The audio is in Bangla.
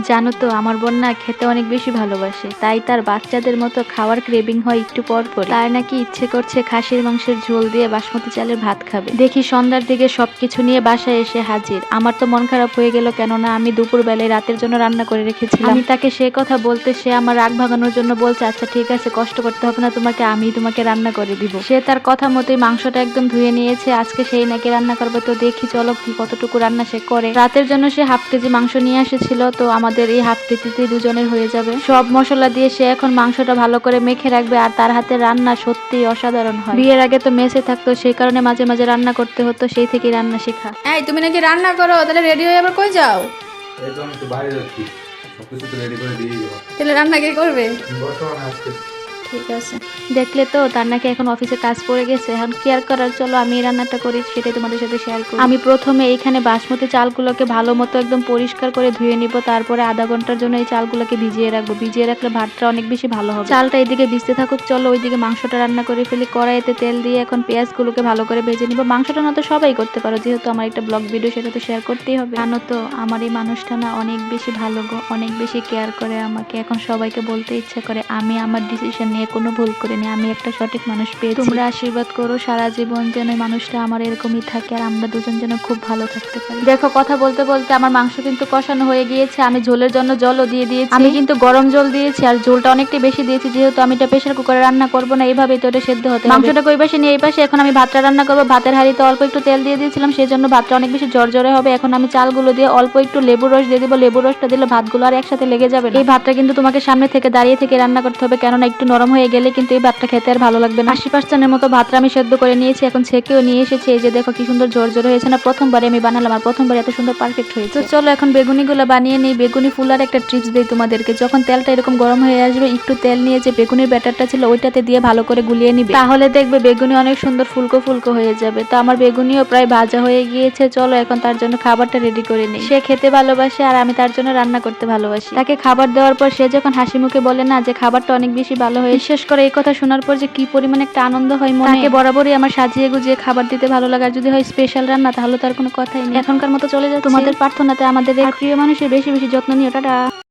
জানো তো আমার বোন না খেতে অনেক বেশি ভালোবাসে, তাই তার বাচ্চাদের মতো খাওয়ার ক্রেভিং হয় একটু পর পর। তার নাকি ইচ্ছে করছে খাসির মাংসের ঝোল দিয়ে বাসমতি চালের ভাত খাবে। দেখি সন্ধ্যার দিকে সবকিছু নিয়ে বাসায় এসে হাজির। আমার তো মন খারাপ হয়ে গেল, কেননা আমি দুপুর বেলায় রাতের জন্য রান্না করে রেখেছিলাম। আমি তাকে সে কথা বলতে সে আমার রাগ ভাগানোর জন্য বলছে, আচ্ছা ঠিক আছে, কষ্ট করতে হবে না তোমাকে, আমি তোমাকে রান্না করে দিব। সে তার কথা মতোই মাংসটা একদম ধুয়ে নিয়েছে, আজকে সেই নাকি রান্না করবে। তো দেখি চলো কি কতটুকু রান্না সে করে। রাতের জন্য সে হাফ কেজি মাংস নিয়ে এসেছিল, তো আমাদের এই হাফ কেজিতে দুজনের হয়ে যাবে। সব মশলা দিয়ে সে এখন মাংসটা ভালো করে মেখে রাখবে, আর তার হাতের রান্না সত্যি অসাধারণ হয়। বিয়ের আগে তো মেসে থাকতো, সেই কারণে মাঝে মাঝে রান্না করতে হতো, সেই থেকেই রান্না শেখা। এই তুমি নাকি রান্না করো, তাহলে রেডি হয়ে আবার কই যাও? এই তো আমি একটু বাইরে যাচ্ছি, সবকিছু তো রেডি করে দিয়ে যাবো। তাহলে রান্না কে করবে? বর্তমানে আজকে ঠিক আছে, দেখলে তো তার নাকি এখন অফিসে কাজ পড়ে গেছে, এখন কি আর করার, চলো আমি এই রান্নাটা করি, সেটাই তোমাদের সাথে শেয়ার করি। আমি প্রথমে এইখানে বাসমতি চালগুলোকে ভালো মতো একদম পরিষ্কার করে ধুয়ে নিব, তারপরে আধা ঘন্টার জন্য এই চালগুলোকে ভিজিয়ে রাখবো। ভিজিয়ে রাখলে ভাতটা অনেক বেশি ভালো হবে। চালটা এদিকে ভিজতে থাকুক, চলো ওইদিকে মাংসটা রান্না করে ফেলি। কড়াইতে তেল দিয়ে এখন পেঁয়াজগুলোকে ভালো করে ভেজে নিব। মাংসটা না তো সবাই করতে পারো, যেহেতু আমার একটা ব্লগ ভিডিও, সেটা তো শেয়ার করতেই হবে। জানো তো আমার এই মানুষটা না অনেক বেশি ভালো গো, অনেক বেশি কেয়ার করে আমাকে। এখন সবাইকে বলতে ইচ্ছা করে আমি আমার ডিসিশন নিয়ে কোনো ভুল করিনি, আমি একটা সঠিক মানুষ পেয়েছি। তোমরা আশীর্বাদ করো সারা জীবন যেন এই মানুষটা আমার এরকমই থাকে, আর আমরা দুজন যেন খুব ভালো থাকতে পারি। দেখো কথা বলতে বলতে আমার মাংস কিন্তু কষানো হয়ে গিয়েছে। আমি ঝোলের জন্য জলও দিয়ে দিয়েছি। আমি কিন্তু গরম জল দিয়েছি, আর ঝোলটা অনেকটাই বেশি দিয়েছি, যেহেতু আমি এটা প্রেসার কুকারে রান্না করবো না, এইভাবেই তো এটা সেদ্ধ হতে হবে। মাংসটা ওই পাশে নিয়ে এই পাশে এখন আমি ভাতটা রান্না করবো। ভাতের হাঁড়িতে অল্প একটু তেল দিয়ে দিয়েছিলাম, সেই জন্য ভাতটা অনেক বেশি জর্জরে হবে। এখন আমি চালগুলো দিয়ে অল্প একটু লেবুর রস দিয়ে দিব। লেবুর রসটা দিলে ভাতগুলো আর একসাথে লেগে যাবে না। এই ভাতটা কিন্তু তোমাকে সামনে থেকে দাঁড়িয়ে থেকে রান্না করতে হবে, কেননা একটু নরম হয়ে গেলে কিন্তু এই ভাতটা খেতে আর ভালো লাগবে না। 80% মতো ভাতটা আমি সেদ্ধ করে নিয়েছি, এখন ছেঁকেও নিয়ে এসেছি। এই যে দেখো কি সুন্দর জোর হয়েছে না, প্রথমবারে আমি বানালাম, আর প্রথমবার এত সুন্দর পারফেক্ট হয়েছে। তো চলো এখন বেগুনিগুলো বানিয়ে নিই। বেগুনি ফুলার একটা টিপস দিই তোমাদেরকে, যখন তেলটা এরকম গরম হয়ে আসবে, একটু তেল নিয়ে যে বেগুনির ব্যাটারটা ছিল ওইটাতে দিয়ে ভালো করে গুলিয়ে নিবে, তাহলে দেখবে বেগুনি অনেক সুন্দর ফুলকো ফুলকো হয়ে যাবে। তো আমার বেগুনিও প্রায় ভাজা হয়ে গিয়েছে, চলো এখন তার জন্য খাবারটা রেডি করে নিই। সে খেতে ভালোবাসে, আর আমি তার জন্য রান্না করতে ভালোবাসি। তাকে খাবার দেওয়ার পর সে যখন হাসি মুখে বলে না যে খাবারটা অনেক বেশি ভালো হয়েছে, বিশেষ করে এই কথা শোনার পর যে কি পরিমাণে একটা আনন্দ হয় মনে। তাকে বরাবরই আমার সাজিয়ে গুজিয়ে খাবার দিতে ভালো লাগে, আর যদি হয় স্পেশাল রান্না তাহলে তার কোনো কথাই নেই। এখনকার মতো চলে যাচ্ছে তোমাদের প্রার্থনাতে আমাদের প্রিয় মানুষের বেশি বেশি যত্ন নিও। টাটা।